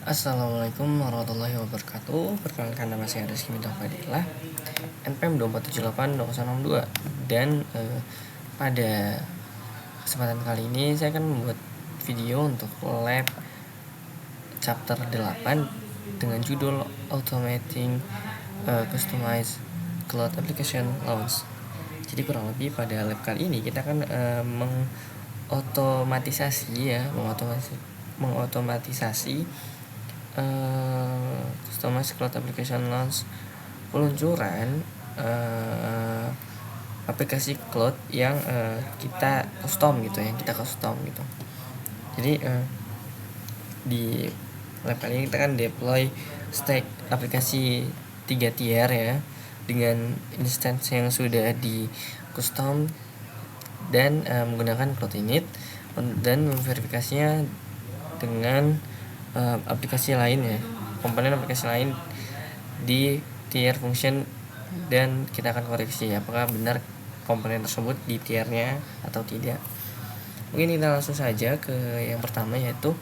Assalamualaikum warahmatullahi wabarakatuh. Perkenalkan, nama saya Rizky Minto Fadilah, NPM 24782062. Dan pada kesempatan kali ini saya akan membuat video untuk lab chapter 8 dengan judul Automating Customized Cloud Application Launch. Jadi kurang lebih pada lab kali ini kita akan mengotomatisasi Customized Cloud Application Launch, peluncuran aplikasi cloud yang kita custom gitu. Jadi di lab kali ini kita kan deploy stack aplikasi 3 tier ya, dengan instance yang sudah di custom dan menggunakan cloud init, dan memverifikasinya dengan aplikasi lain ya, komponen aplikasi lain di tier function, dan kita akan koreksi apakah benar komponen tersebut di tiernya atau tidak. Mungkin kita langsung saja ke yang pertama, yaitu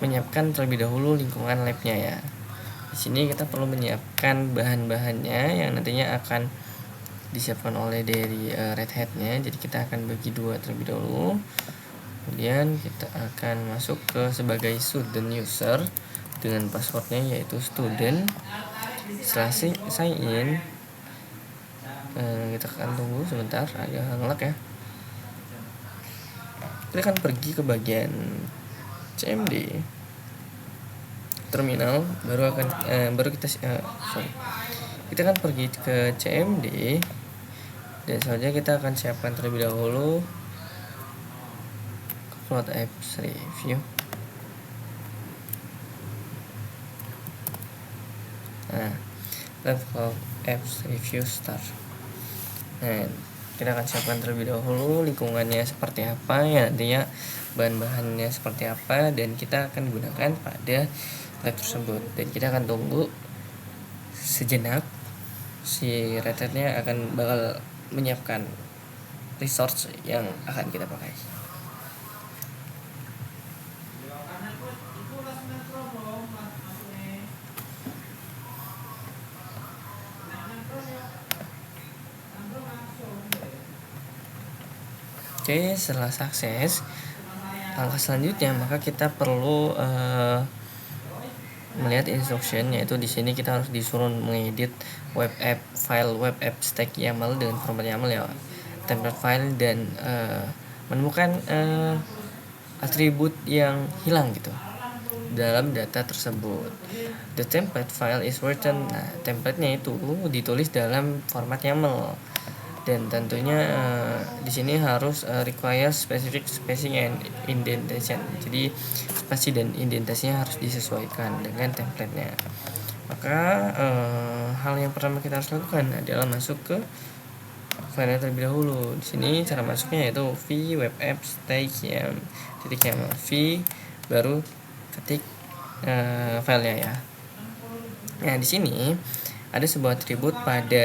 menyiapkan terlebih dahulu lingkungan labnya ya. Di sini kita perlu menyiapkan bahan-bahannya yang nantinya akan disiapkan oleh dari Red Hat-nya. Jadi kita akan bagi dua terlebih dahulu. Kemudian kita akan masuk ke sebagai student user dengan passwordnya yaitu student. Setelah sign in, kita akan tunggu sebentar, agak nge-lag ya. Kita akan pergi ke bagian CMD terminal, kita akan pergi ke CMD, dan selanjutnya kita akan siapkan terlebih dahulu Cloud Apps Review. Cloud Apps Review start. Kita akan siapkan terlebih dahulu lingkungannya seperti apa ya, nantinya bahan-bahannya seperti apa, dan kita akan gunakan pada lab tersebut. Dan kita akan tunggu sejenak, si Red Hat-nya akan bakal menyiapkan resource yang akan kita pakai. Oke, setelah sukses, langkah selanjutnya maka kita perlu melihat instruction, yaitu di sini kita harus disuruh mengedit file web app stack YAML dengan format YAML ya, template file, dan menemukan atribut yang hilang gitu dalam data tersebut. The template file is written. Nah, template-nya itu ditulis dalam format YAML, dan tentunya di sini harus require specific spacing and indentation. Jadi spasi dan indentasinya harus disesuaikan dengan template-nya. Maka hal yang pertama kita harus lakukan adalah masuk ke file terlebih dahulu. Di sini cara masuknya yaitu v web app stack .yaml v, baru ketik filenya ya. Nah, di sini ada sebuah atribut pada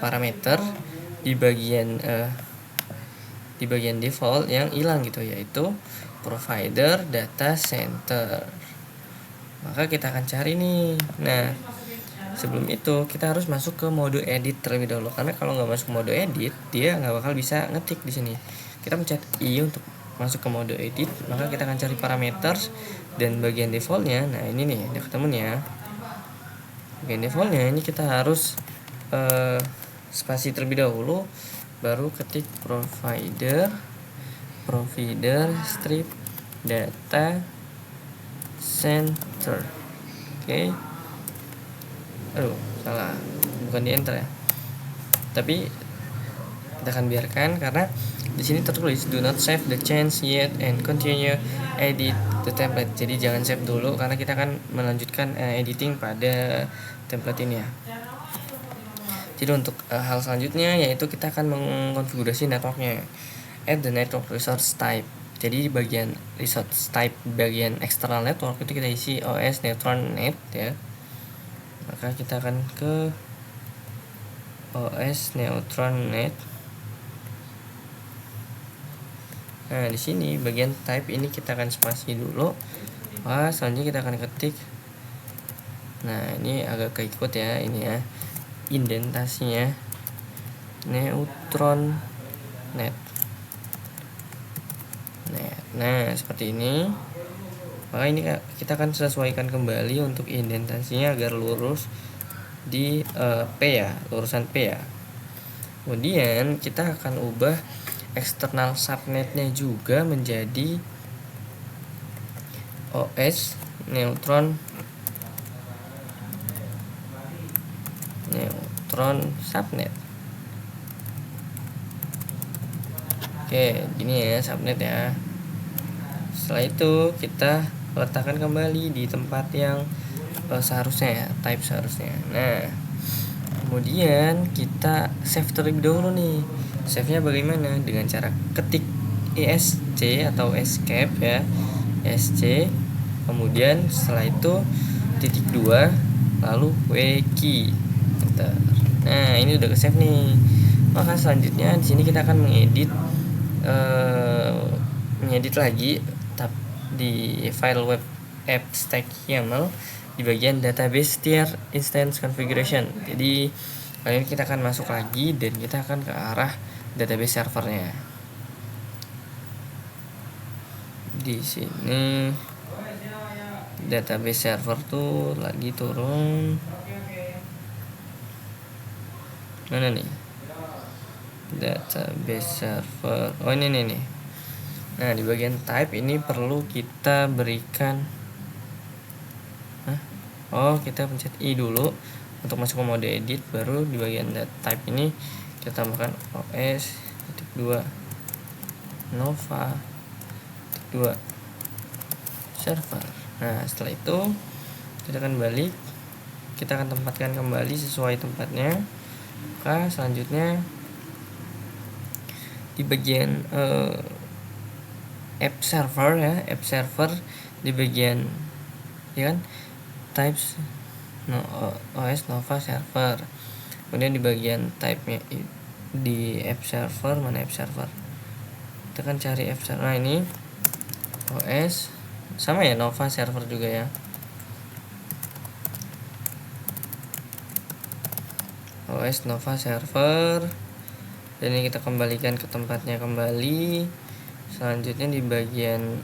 parameter di bagian default yang hilang gitu, yaitu provider data center. Maka kita akan cari nih. Nah, sebelum itu kita harus masuk ke mode edit terlebih dahulu, karena kalau nggak masuk mode edit dia nggak bakal bisa ngetik di sini. Kita pencet I untuk masuk ke mode edit, maka kita akan cari parameters dan bagian defaultnya. Nah, ini nih udah ketemu nih ya. Bagian defaultnya ini kita harus spasi terlebih dahulu, baru ketik provider strip data center. Oke. Salah, bukan di enter ya, tapi kita akan biarkan karena di sini tertulis do not save the change yet and continue edit the template. Jadi jangan save dulu karena kita akan melanjutkan editing pada template ini ya. Jadi untuk hal selanjutnya yaitu kita akan mengkonfigurasi networknya. Add the network resource type. Jadi di bagian resource type, bagian external network, itu kita isi OS Neutron Net ya. Maka kita akan ke OS Neutron Net. Nah, di sini bagian type ini kita akan spasi dulu. Selanjutnya kita akan ketik Nah ini agak keikut ya, ini ya indentasinya neutron net. Nah seperti ini. Maka ini kita akan sesuaikan kembali untuk indentasinya agar lurus di P ya, lurusan P ya. Kemudian kita akan ubah eksternal subnetnya juga menjadi OS neutron subnet. Oke, gini ya subnet ya. Setelah itu kita letakkan kembali di tempat yang seharusnya ya, type seharusnya. Nah kemudian kita save terlebih dahulu nih. Save nya bagaimana? Dengan cara ketik ESC atau escape ya, ESC, kemudian setelah itu titik 2 lalu W key enter. Nah ini udah ke save nih. Maka selanjutnya di sini kita akan mengedit lagi di file web app stack YAML di bagian database tier instance configuration. Jadi kali ini kita akan masuk lagi dan kita akan ke arah database servernya. Di sini database server tuh lagi turun. Mana nih? Database server. Oh ini nih. Nah di bagian type ini perlu kita berikan kita pencet I dulu untuk masuk ke mode edit, baru di bagian type ini kita tambahkan OS titik 2 Nova titik 2 server. Nah setelah itu kita akan balik, kita akan tempatkan kembali sesuai tempatnya. Maka selanjutnya di bagian app server ya, app server di bagian ya kan types OS Nova server. Kemudian di bagian type-nya di app server, mana app server? Kita kan cari app server. Nah ini OS sama ya, Nova server juga ya. OS Nova server. Dan ini kita kembalikan ke tempatnya kembali. Selanjutnya di bagian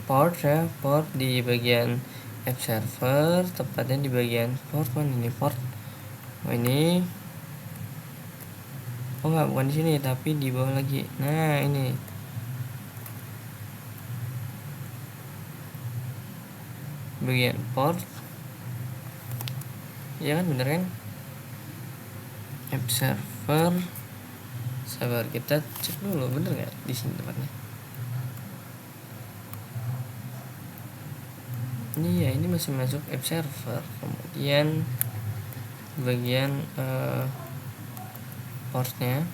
port ya, port di bagian app server, tepatnya di bagian port. Ini port. Oh ini. Oh enggak, bukan di sini tapi di bawah lagi. Nah ini. Bagian port. Ya kan, bener kan? App server. Sabar, kita cek dulu bener nggak di sini tempatnya. Ini ya, ini masih masuk app server. Kemudian bagian portnya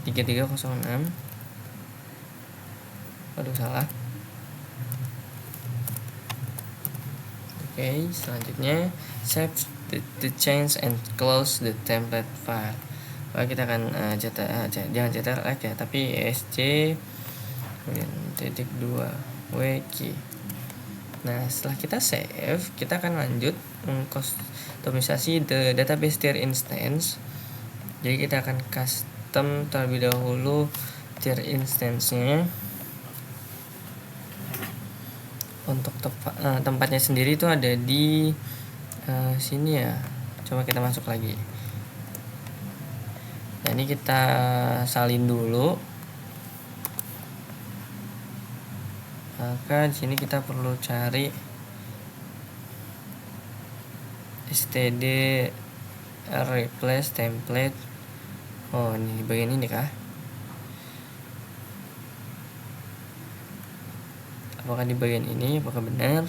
3306. Aduh salah. Oke, selanjutnya save the change and close the template file. Kita akan jangan cetak lagi ya, tapi ESC kemudian titik 2 wiki. Nah setelah kita save, kita akan lanjut mengkustomisasi the database tier instance. Jadi kita akan custom terlebih dahulu tier instance-nya. Untuk tempatnya sendiri itu ada di sini ya. Coba kita masuk lagi. Nah ini kita salin dulu. Maka di sini kita perlu cari std replace template. Oh ini bagian ini kah? Apakah di bagian ini? Apakah benar?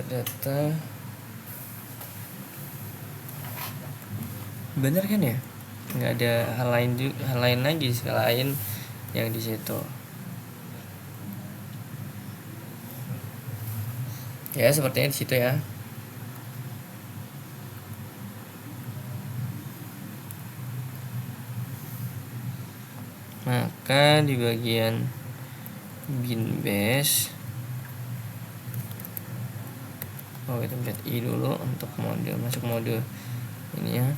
Data benar kan ya? Nggak ada hal lain lagi selain yang di situ. Ya sepertinya di situ ya. Maka di bagian bin base kita pencet I dulu untuk mode, masuk mode ini ya.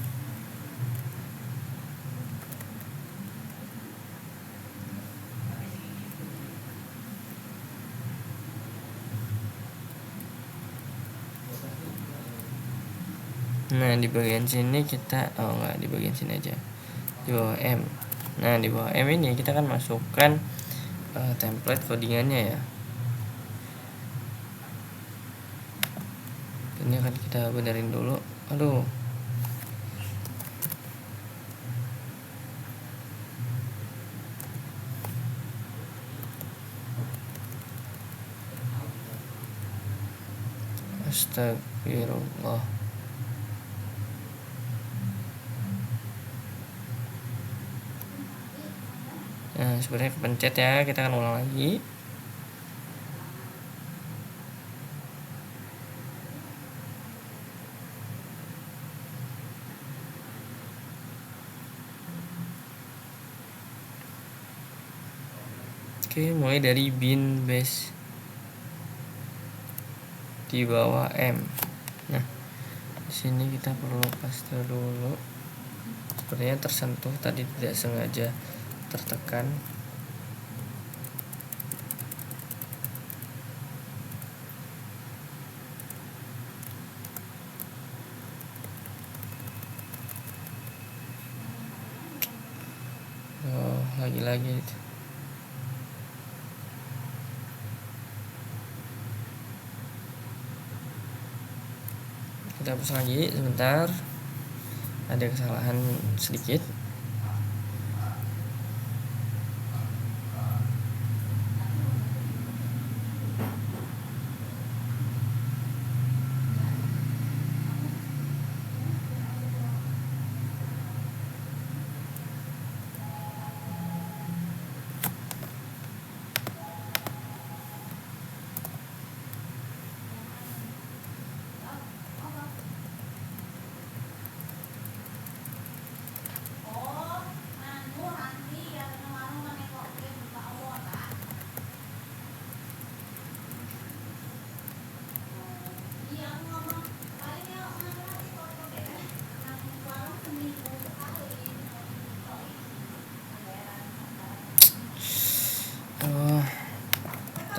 Nah di bagian sini kita enggak, di bagian sini aja, di bawah M. Nah di bawah M ini kita akan masukkan template codingannya ya. Ini akan kita benerin dulu. Aduh, astagfirullah. Nah sebenarnya kepencet ya, kita akan ulang lagi. Oke, mulai dari bin base di bawah M. Nah di sini kita perlu paste dulu. Sepertinya tersentuh tadi, tidak sengaja tertekan. Lagi-lagi itu. Kita hapus lagi sebentar, ada kesalahan sedikit.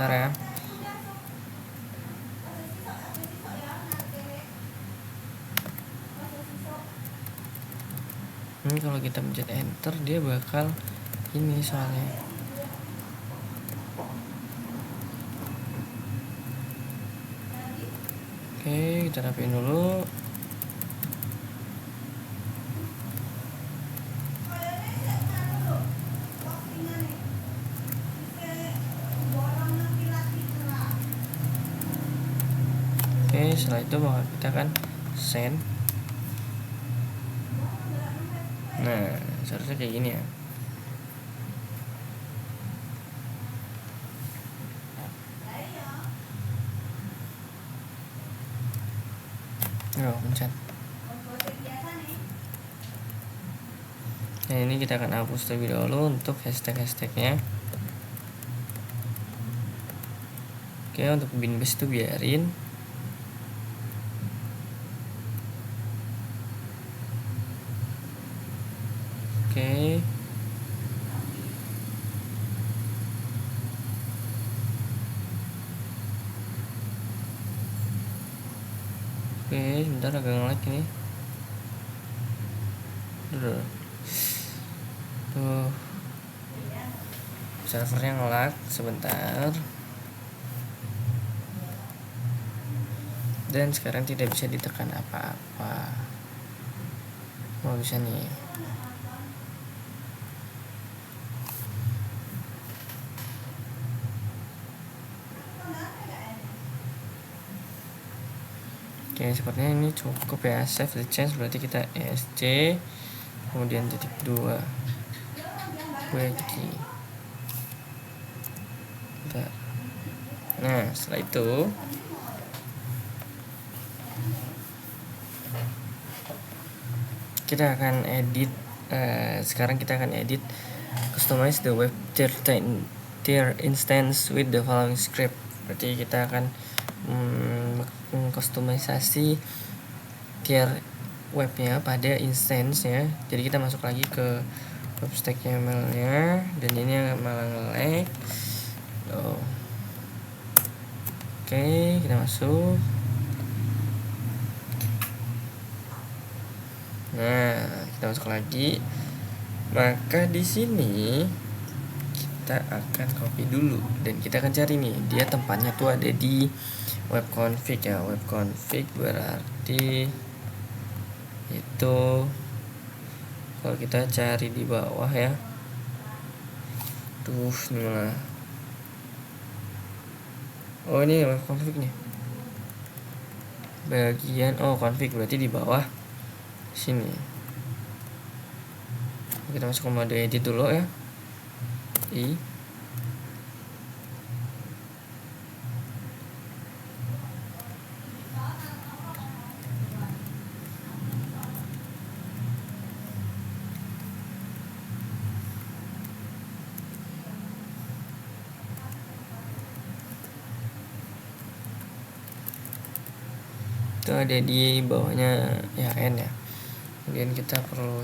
Bentar ya. Ini kalau kita pencet enter dia bakal ini soalnya. Oke, kita rapiin dulu. Oke, setelah itu bakal kita akan send. Nah, seharusnya kayak gini ya. Pencet. Nah ini kita akan hapus terlebih dahulu untuk hashtag-hashtagnya. Oke, untuk bin base itu biarin. Oke. Oke, sebentar agak nge-lag ini. Tuh. Servernya nge-lag sebentar. Dan sekarang tidak bisa ditekan apa-apa. Oh, bisa nih. Oke, sepertinya ini cukup ya. Save the change, berarti kita ESC kemudian titik 2 wiki. Nah setelah itu kita akan edit. Sekarang kita akan edit customize the web tier instance with the following script. Berarti kita akan mengkustomisasi tier webnya pada instance ya. Jadi kita masuk lagi ke web stack YAML-nya, dan ini yang malah nge-lag. Oke, kita masuk. Nah, kita masuk lagi. Maka di sini kita akan copy dulu dan kita akan cari nih, dia tempatnya tuh ada di web config ya. Web config berarti itu kalau kita cari di bawah ya. Tuh, ini malah. Oh, ini web config nih. Bagian config berarti di bawah sini. Kita masuk ke mode edit dulu ya. Itu ada di bawahnya ya N ya. Kemudian kita perlu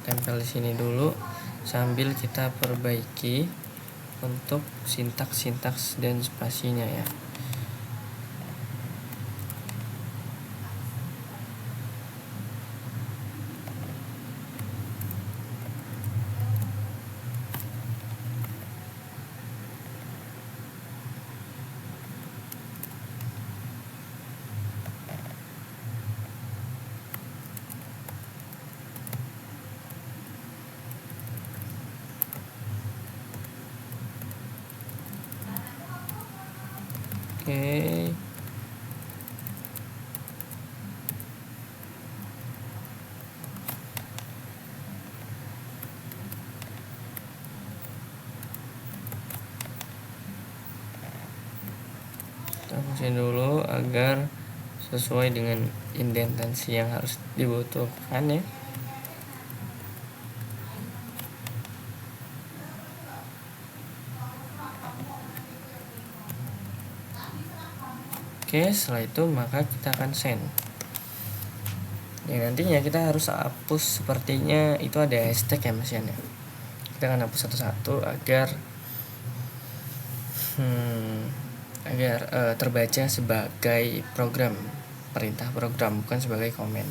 tempel di sini dulu sambil kita perbaiki untuk sintaks dan spasinya ya. Oke. Kita fokusin dulu agar sesuai dengan indentansi yang harus dibutuhkan ya. Oke, setelah itu maka kita akan send. Ya, nantinya kita harus hapus, sepertinya itu ada hashtag ya Mas Yan ya. Kita akan hapus satu-satu agar terbaca sebagai program, perintah program, bukan sebagai komen.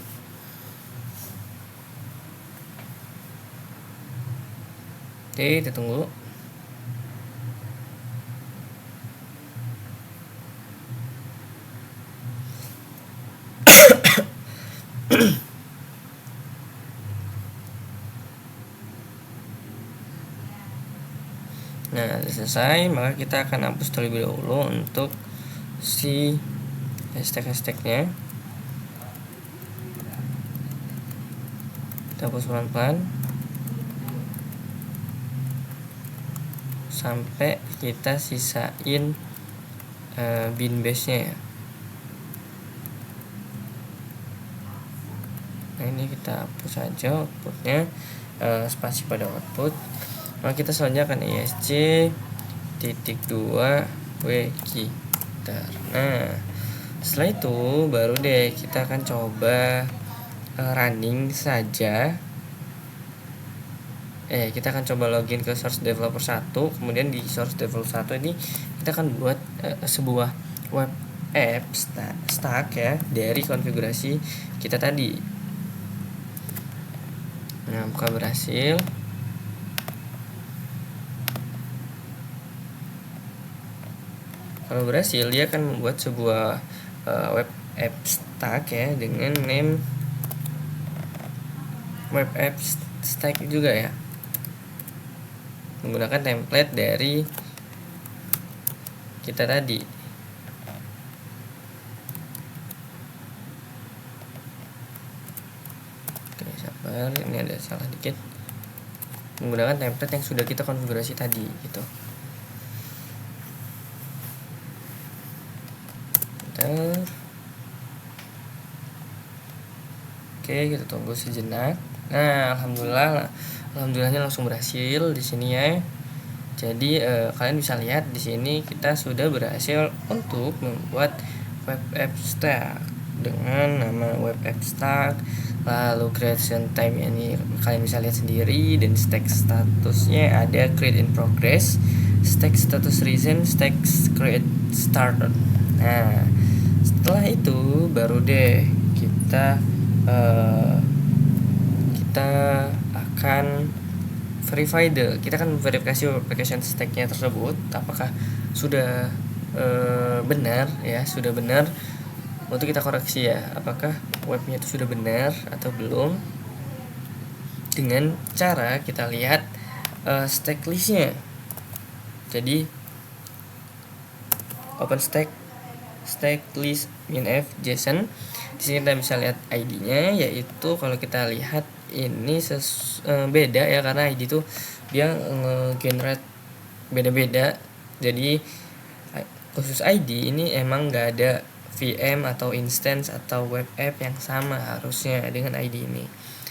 Oke, kita tunggu. Nah, selesai, maka kita akan hapus terlebih dahulu untuk si hashtag-hashtagnya. Kita hapus pelan-pelan sampai kita sisain bin base-nya ya. Nah, ini kita hapus saja outputnya, spasi pada output. Maka kita selanjutnya akan ESC.2 wgitar. Nah, setelah itu baru deh kita akan coba running saja. Kita akan coba login ke source developer 1. Kemudian di source developer 1 ini kita akan buat sebuah web app stack ya dari konfigurasi kita tadi. Nah, buka berhasil. Kalau berhasil, dia akan membuat sebuah web app stack ya dengan name web app stack juga ya, menggunakan template dari kita tadi. Oke, sabar, ini ada salah dikit. Menggunakan template yang sudah kita konfigurasi tadi gitu. Oke, kita tunggu sejenak. Nah, alhamdulillahnya langsung berhasil di sini ya. Jadi kalian bisa lihat di sini kita sudah berhasil untuk membuat web abstract dengan nama web abstract. Lalu creation time ini kalian bisa lihat sendiri, dan stack statusnya ada create in progress, stack status recent, stack create started. Nah, setelah itu baru deh kita akan kita akan verifikasi application stacknya tersebut apakah sudah benar ya, sudah benar. Untuk kita koreksi ya, apakah webnya itu sudah benar atau belum, dengan cara kita lihat stack listnya. Jadi open stack list minf json. Di sini kita bisa lihat ID-nya, yaitu kalau kita lihat ini beda ya, karena ID itu dia generate beda-beda. Jadi khusus ID ini emang nggak ada VM atau instance atau web app yang sama harusnya dengan ID ini,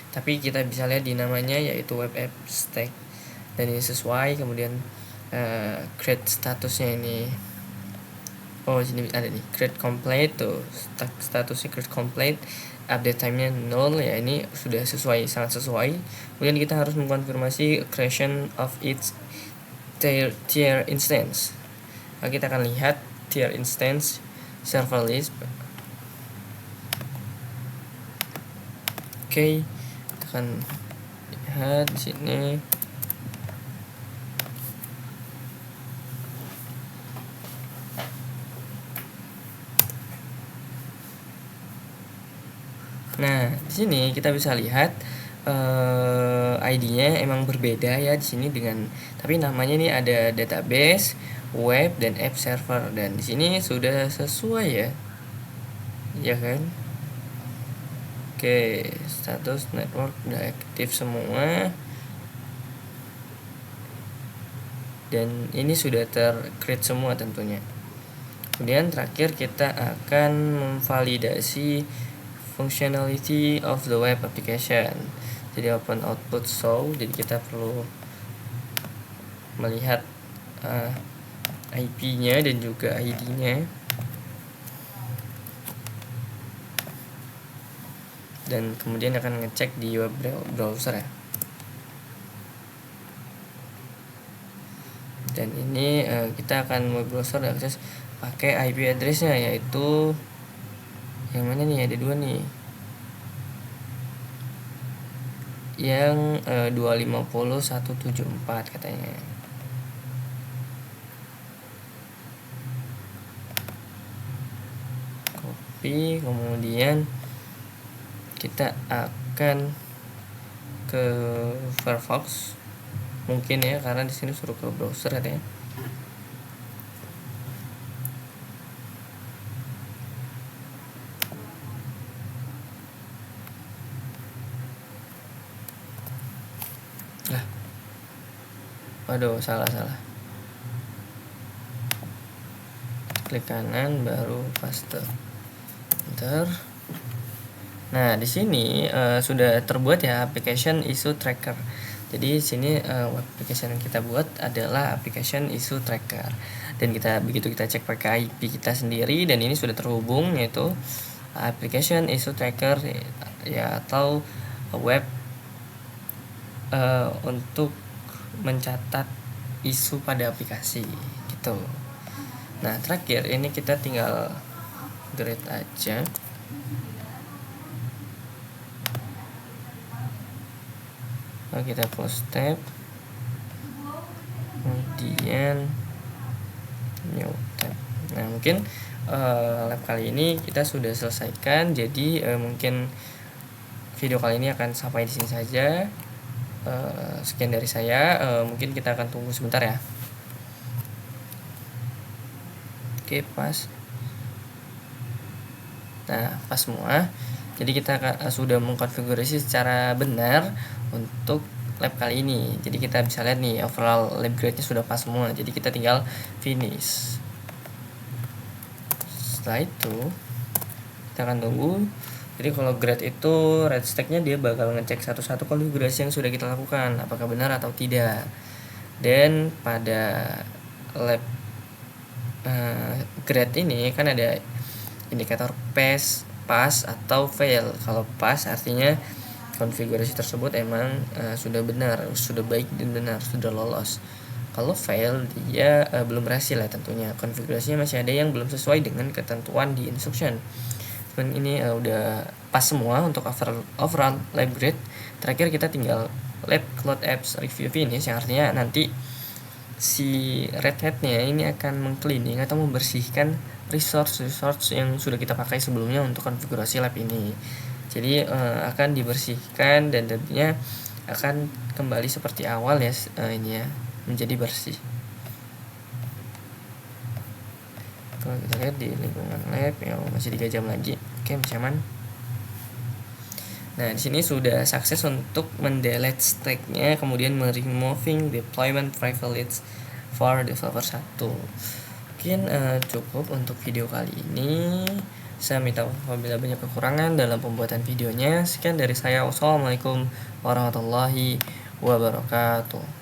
tapi kita bisa lihat di namanya yaitu web app stack, dan ini sesuai. Kemudian create statusnya ini, sini ada nih create complete, tuh statusnya create complete, update time-nya 0 ya, ini sudah sesuai, sangat sesuai. Kemudian kita harus mengkonfirmasi creation of its tier instance. Nah, kita akan lihat tier instance server list. Oke, kita akan lihat di sini. Nah, di sini kita bisa lihat ID-nya emang berbeda ya di sini, tapi namanya ini ada database, web, dan app server, dan di sini sudah sesuai ya kan. Oke, status network udah aktif semua, dan ini sudah tercreate semua tentunya. Kemudian terakhir kita akan memvalidasi functionality of the web application. Jadi open output show, jadi kita perlu melihat IP-nya dan juga ID-nya, dan kemudian akan ngecek di web browser ya. Dan ini kita akan web browser akses pakai IP address-nya, yaitu yang mana nih, ada dua nih, yang 250.174 katanya. Copy, kemudian kita akan ke Firefox mungkin ya, karena di sini suruh ke browser katanya. Waduh, salah. Klik kanan baru paste. Enter. Nah, di sini sudah terbuat ya application issue tracker. Jadi di sini application yang kita buat adalah application issue tracker. Dan begitu kita cek pakai IP kita sendiri, dan ini sudah terhubung, yaitu application issue tracker ya, atau web untuk mencatat isu pada aplikasi gitu. Nah, terakhir ini kita tinggal create aja. Nah, kita close tab, kemudian new tab. Nah, mungkin lab kali ini kita sudah selesaikan. Jadi mungkin video kali ini akan sampai di sini saja. Sekian dari saya. Mungkin kita akan tunggu sebentar ya. Oke, pas. Nah, pas semua. Jadi kita sudah mengkonfigurasi secara benar untuk lab kali ini. Jadi kita bisa lihat nih, overall lab grade-nya sudah pas semua. Jadi kita tinggal finish. Setelah itu kita akan tunggu. Jadi kalau grade itu red stack-nya dia bakal ngecek satu-satu konfigurasi yang sudah kita lakukan, apakah benar atau tidak. Dan pada lab grade ini kan ada indikator pass atau fail. Kalau pass artinya konfigurasi tersebut emang sudah benar, sudah baik dan benar, sudah lolos. Kalau fail dia belum berhasil ya, tentunya konfigurasinya masih ada yang belum sesuai dengan ketentuan di instruction. Cuman ini udah pas semua untuk overall lab grade. Terakhir kita tinggal lab cloud apps review finish, yang artinya nanti si Red Hat-nya ini akan mengcleaning atau membersihkan resource yang sudah kita pakai sebelumnya untuk konfigurasi lab ini. Jadi akan dibersihkan dan tentunya akan kembali seperti awal ya, ini ya, menjadi bersih. Kalau kita lihat di lingkungan lab ya masih 3 jam lagi. Oke, masih aman. Nah, di sini sudah sukses untuk mendelete stack-nya, kemudian meremoving deployment privilege for developer 1. Mungkin cukup untuk video kali ini. Saya minta apabila banyak kekurangan dalam pembuatan videonya. Sekian dari saya. Wassalamualaikum warahmatullahi wabarakatuh.